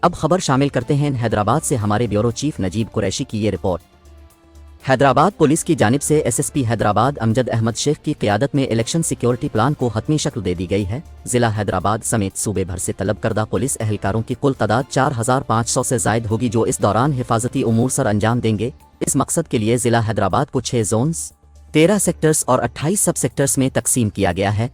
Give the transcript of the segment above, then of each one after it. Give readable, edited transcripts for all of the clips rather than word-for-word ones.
अब खबर शामिल करते हैं हैदराबाद से हमारे ब्यूरो चीफ नजीब कुरैशी की ये रिपोर्ट। हैदराबाद पुलिस की जानिब से एसएसपी हैदराबाद अमजद अहमद शेख की क़यादत में इलेक्शन सिक्योरिटी प्लान को हतमी शक्ल दे दी गई है। जिला हैदराबाद समेत सूबे भर से तलब करदा पुलिस एहलकारों की कुल तादाद 4500 से जायद होगी, जो इस दौरान हिफाजती उमूर सर अंजाम देंगे। इस मकसद के लिए जिला हैदराबाद को 6 जोन्स, 13 सेक्टर्स और 28 सब सेक्टर्स में तकसीम किया गया है।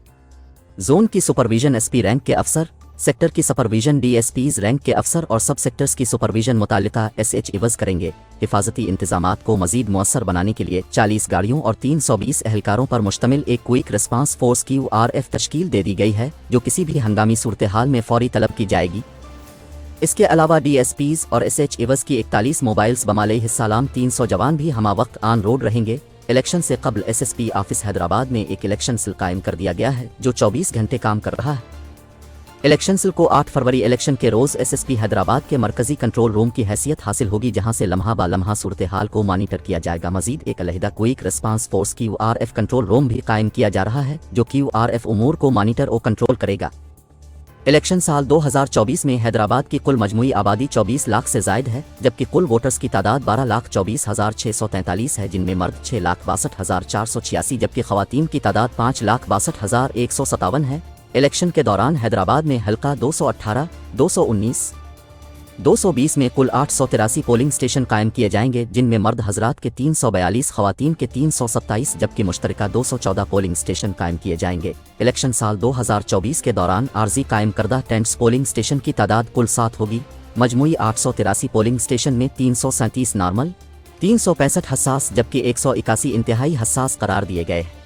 जोन की सुपरविजन एसपी रैंक के अफसर, सेक्टर की सुपरविजन डीएसपीज रैंक के अफसर और सब सेक्टर्स की सुपरविजन मुतालिका एसएच इवज करेंगे। हिफाजती इंतजामात को मजीद मुअस्सर बनाने के लिए 40 गाड़ियों और 320 एहलकारों पर मुश्तमिल एक क्विक रिस्पांस फोर्स QRF तश्कील दे दी गई है, जो किसी भी हंगामी सूरत हाल में फौरी तलब की जाएगी। इसके अलावा डीएसपीज और एसएच इवज की 41 मोबाइल्स बमाले हिस्सालाम 300 जवान भी हमा वक्त ऑन रोड रहेंगे। इलेक्शन से कबल एसएसपी ऑफिस हैदराबाद में एक इलेक्शन सेल कायम कर दिया गया है, जो 24 घंटे काम कर रहा है। इलेक्शन सेल को 8 फरवरी इलेक्शन के रोज़ एसएसपी हैदराबाद के मरकजी कंट्रोल रूम की हैसियत हासिल होगी, जहां से लम्हा बा लम्हा सूरत हाल को मॉनिटर किया जाएगा। मजीद एक अलहदा quick response force QRF control room भी कायम किया जा रहा है, जो QRF उमूर को मॉनिटर और कंट्रोल करेगा। इलेक्शन साल 2024 में हैदराबाद की कुल मजमूई आबादी 24 लाख से जायद है, जबकि कुल वोटर्स की तादाद 12,24,643 है, जिनमें मर्द 6,62,486 जबकि खवातीन की तादाद 5,62,157 है। इलेक्शन के दौरान हैदराबाद में हल्का 218, 219, 220 में कुल 883 पोलिंग स्टेशन कायम किए जाएंगे, जिनमें मर्द हजरात के 342, खवातीन के 327 जबकि मुश्तरका 214 पोलिंग स्टेशन कायम किए जाएंगे। इलेक्शन साल 2024 के दौरान आर्जी कायम करदा टेंट्स पोलिंग स्टेशन की तादाद कुल 7 होगी। मजमूई 883 पोलिंग स्टेशन में 337 नॉर्मल, 365 हसास जबकि 181 इंतहाई हसास करार दिए गए हैं।